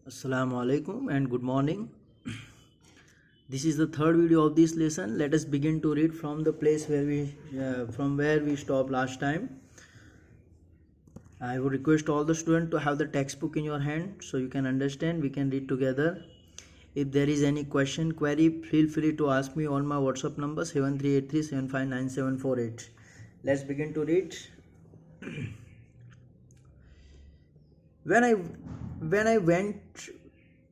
Assalamu alaikum and good morning. This is the third video of this lesson. Let us begin to read from the place where we stopped last time. I would request all the students to have the textbook in your hand so you can understand. We can read together. If there is any question, query, feel free to ask me on my WhatsApp number 7383759748. Let's begin to read. when I when I went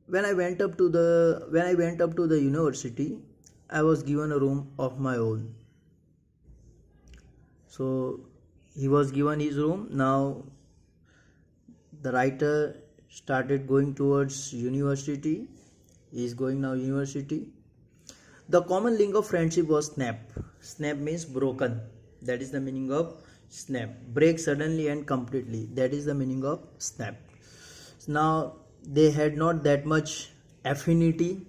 when I went up to the university, I was given a room of my own. So he was given his room. Now the writer started going towards university. He is going now university. The common link of friendship was snap. Snap means broken. That is the meaning of snap. Break suddenly and completely. That is the meaning of snap. Now they had not that much affinity,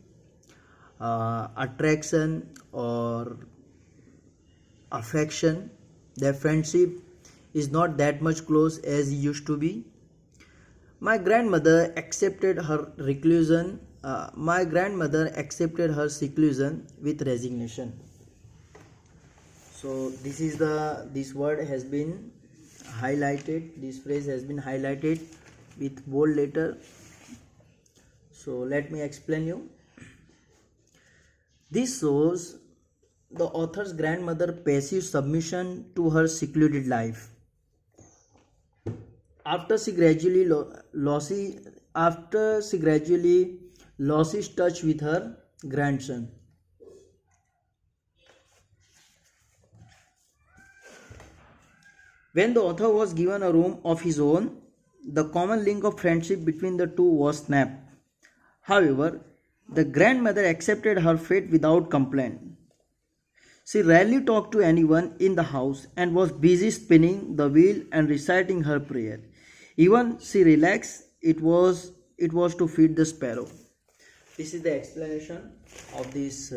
attraction or affection. Their friendship is not that much close as it used to be. My grandmother accepted her reclusion. My grandmother accepted her seclusion with resignation. So this word has been highlighted. This phrase has been highlighted with bold letter. So let me explain you. This shows the author's grandmother passive submission to her secluded life. After she gradually lost touch with her grandson. When the author was given a room of his own, the common link of friendship between the two was snapped. However, the grandmother accepted her fate without complaint. She rarely talked to anyone in the house and was busy spinning the wheel and reciting her prayer. Even she relaxed, it was to feed the sparrow. This is the explanation of this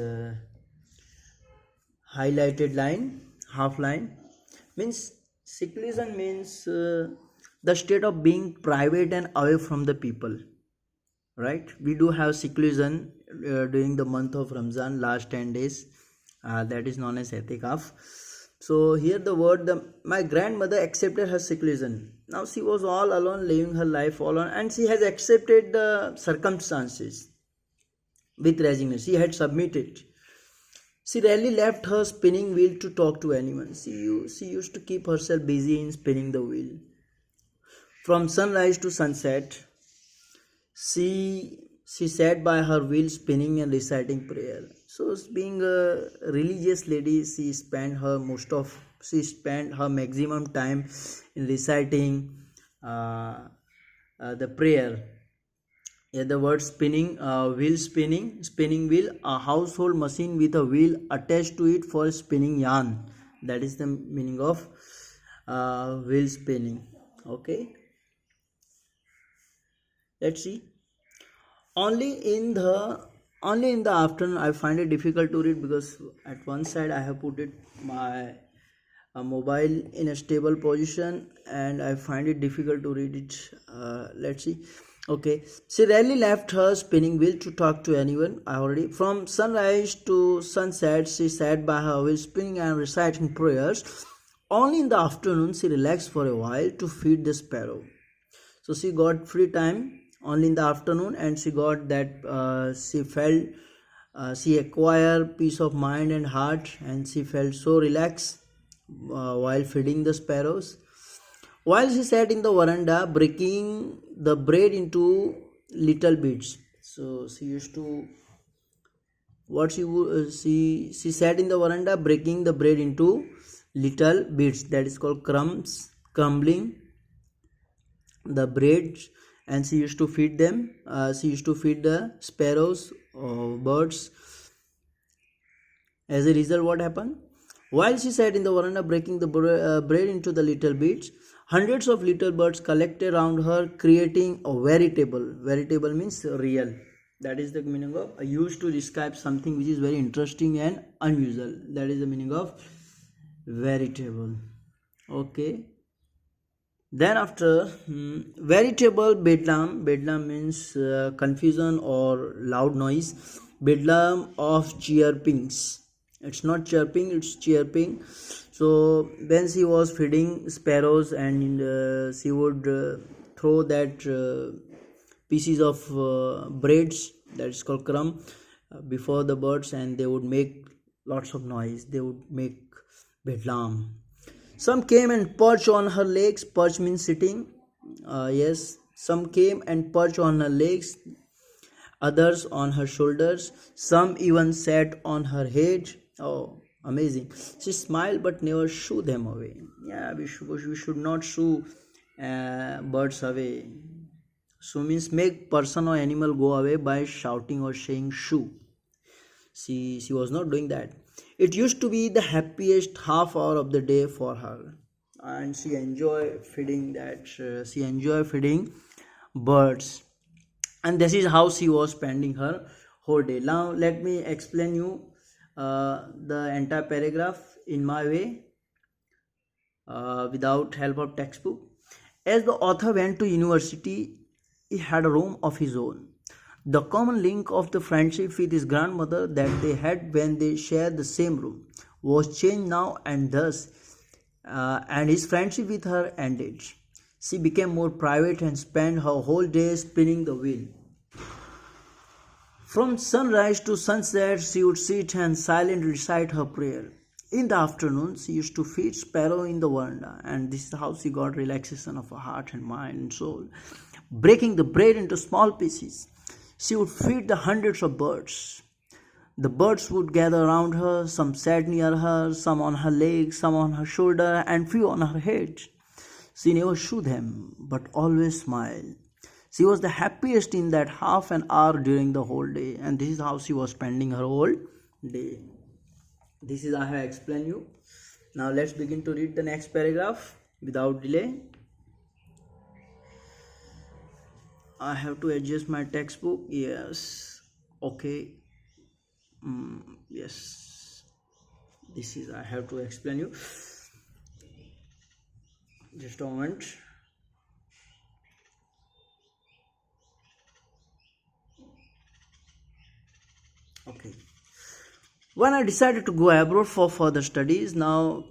highlighted line, half line. Means seclusion means the state of being private and away from the people. Right? We do have seclusion during the month of Ramzan, last 10 days. That is known as etikaf. So here the word, my grandmother accepted her seclusion. Now she was all alone, living her life all alone, and she has accepted the circumstances with resignation. She had submitted. She rarely left her spinning wheel to talk to anyone. She used to keep herself busy in spinning the wheel. From sunrise to sunset, she sat by her wheel spinning and reciting prayer. So being a religious lady, she spent her maximum time in reciting the prayer. Yeah, the word spinning, wheel spinning wheel, a household machine with a wheel attached to it for spinning yarn. That is the meaning of wheel spinning. Okay. Let's see. Only in the afternoon I find it difficult to read because at one side I have put my mobile in a stable position and I find it difficult to read it. Let's see. Okay. She rarely left her spinning wheel to talk to anyone. From sunrise to sunset she sat by her wheel spinning and reciting prayers. Only in the afternoon she relaxed for a while to feed the sparrow. So she got free time only in the afternoon, and she got that she acquired peace of mind and heart, and she felt so relaxed while feeding the sparrows. While she sat in the veranda breaking the bread into little bits. So she used to she sat in the veranda breaking the bread into little bits. That is called crumbling the bread, and she used to feed them. She used to feed the sparrows or birds. As a result, what happened? While she sat in the veranda breaking the bread into the little bits, hundreds of little birds collected around her, creating a veritable means real. That is the meaning of used to describe something which is very interesting and unusual. That is the meaning of veritable. Okay. Then after veritable bedlam. Bedlam means confusion or loud noise. Bedlam of chirpings. It's not chirping, it's chirping. So when she was feeding sparrows, and she would throw that pieces of breads, that is called crumb, before the birds, and they would make lots of noise, they would make bedlam. Some came and perched on her legs. Perch means sitting. Yes, some came and perched on her legs, others on her shoulders. Some even sat on her head. Oh, amazing. She smiled but never shoo them away. Yeah, we should not shoo birds away. Shoo means make person or animal go away by shouting or saying shoo. She was not doing that. It used to be the happiest half hour of the day for her, and she enjoyed feeding that. She enjoyed feeding birds, and this is how she was spending her whole day. Now let me explain you the entire paragraph in my way, without help of textbook. As the author went to university, he had a room of his own. The common link of the friendship with his grandmother that they had when they shared the same room was changed now, and thus, and his friendship with her ended. She became more private and spent her whole day spinning the wheel. From sunrise to sunset, she would sit and silently recite her prayer. In the afternoon, she used to feed sparrow in the veranda, and this is how she got relaxation of her heart and mind and soul. Breaking the bread into small pieces, she would feed the hundreds of birds. The birds would gather around her, some sat near her, some on her legs, some on her shoulder, and few on her head. She never shoo them, but always smiled. She was the happiest in that half an hour during the whole day, and this is how she was spending her whole day. This is I have explained you. Now let's begin to read the next paragraph without delay. I have to adjust my textbook. Yes. Okay. Yes. This is I have to explain you. Just a moment. Okay. When I decided to go abroad for further studies, now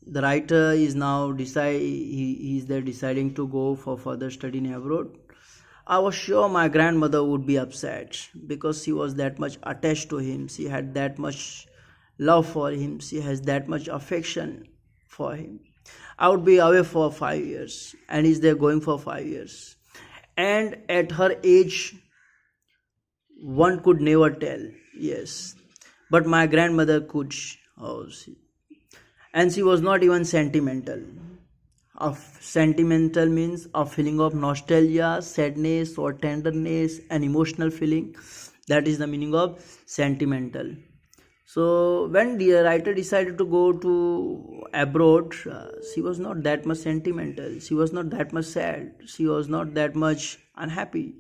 the writer is now he is there deciding to go for further study in abroad. I was sure my grandmother would be upset because she was that much attached to him. She had that much love for him. She has that much affection for him. I would be away for 5 years, and he's there going for 5 years. And at her age, one could never tell. Yes, but my grandmother could. Oh, and she was not even sentimental. Sentimental means a feeling of nostalgia, sadness, or tenderness, an emotional feeling. That is the meaning of sentimental. So when the writer decided to go to abroad, she was not that much sentimental. She was not that much sad. She was not that much unhappy.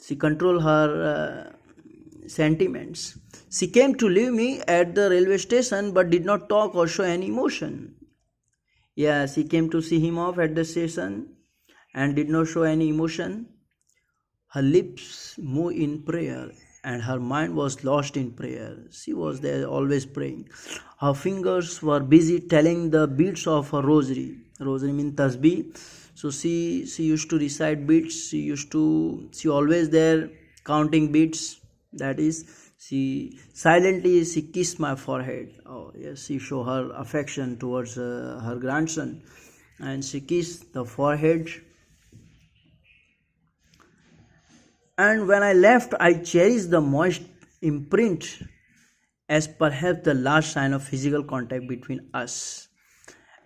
She controlled her sentiments. She came to leave me at the railway station but did not talk or show any emotion. Yeah, she came to see him off at the station and did not show any emotion. Her lips moved in prayer and her mind was lost in prayer. She was there always praying. Her fingers were busy telling the beads of her rosary. Rosary means tasbih. So she used to recite beads. She always there counting beads. That is, she kissed my forehead. Oh yes, she showed her affection towards her grandson, and she kissed the forehead. And when I left, I cherished the moist imprint as perhaps the last sign of physical contact between us.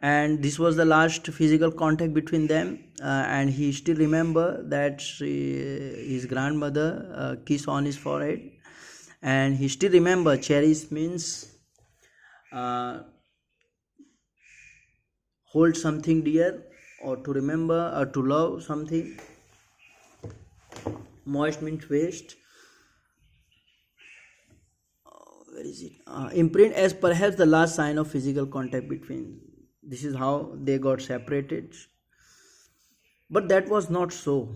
And this was the last physical contact between them, and he still remember that his grandmother kissed on his forehead, and he still remember. Cherish means hold something dear, or to remember, or to love something. Moist means waste. Where is it? Imprint as perhaps the last sign of physical contact between This is how they got separated. But that was not so.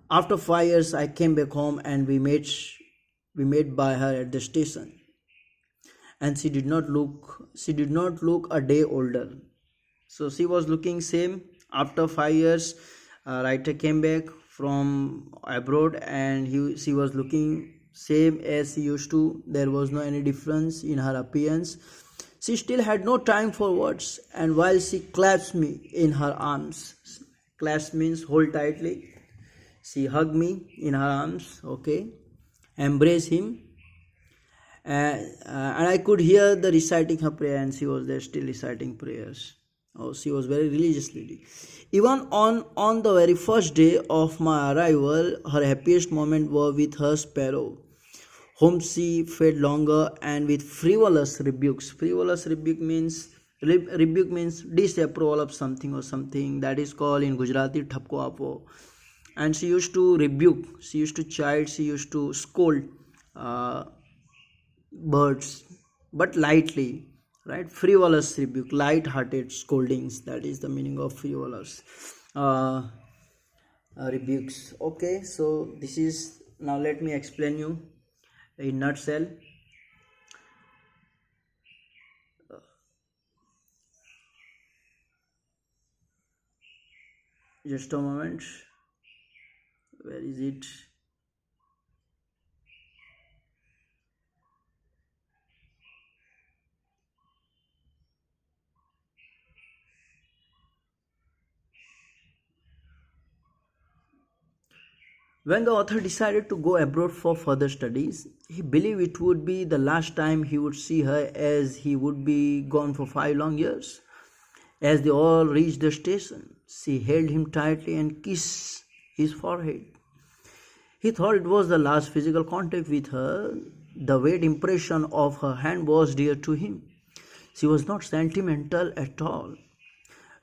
After 5 years I came back home and we met by her at the station, and she did not look a day older. So she was looking same. After 5 years, writer came back from abroad, and she was looking same as she used to. There was no any difference in her appearance. She still had no time for words, and while she clasped me in her arms, clasp means hold tightly. She hugged me in her arms, okay, embrace him, and I could hear the reciting her prayer, and she was there still reciting prayers. Oh, she was very religious lady. Even on the very first day of my arrival, her happiest moment were with her sparrow, whom she fed longer and with frivolous rebukes. Frivolous rebuke means disapproval of something or something, that is called in Gujarati thapko apo. And she used to rebuke, she used to chide, she used to scold uh, birds, but lightly, right? Frivolous rebuke, light-hearted scoldings. That is the meaning of frivolous uh, rebukes. Okay, so this is, now let me explain you in nutshell. Just a moment. Where is it? When the author decided to go abroad for further studies, he believed it would be the last time he would see her, as he would be gone for 5 long years. As they all reached the station, she held him tightly and kissed his forehead. He thought it was the last physical contact with her. The weight impression of her hand was dear to him. She was not sentimental at all.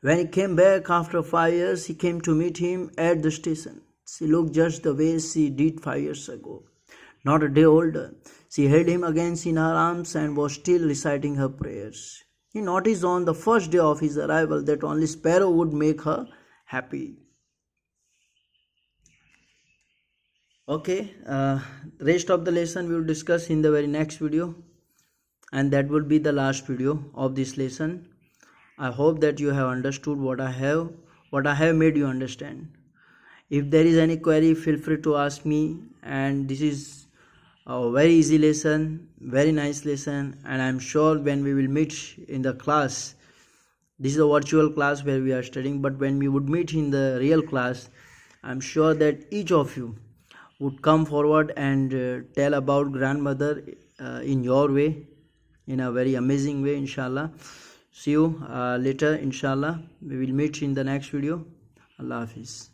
When he came back after 5 years, he came to meet him at the station. She looked just the way she did 5 years ago, not a day older. She held him again in her arms and was still reciting her prayers. He noticed on the first day of his arrival that only Sparrow would make her happy. Okay, rest of the lesson we will discuss in the very next video, and that will be the last video of this lesson. I hope that you have understood what I have made you understand. If there is any query, feel free to ask me. And this is a very easy lesson, very nice lesson, and I'm sure when we will meet in the class, this is a virtual class where we are studying, but when we would meet in the real class, I'm sure that each of you would come forward and tell about grandmother in your way, in a very amazing way, inshallah. See you later, inshallah. We will meet in the next video. Allah Hafiz.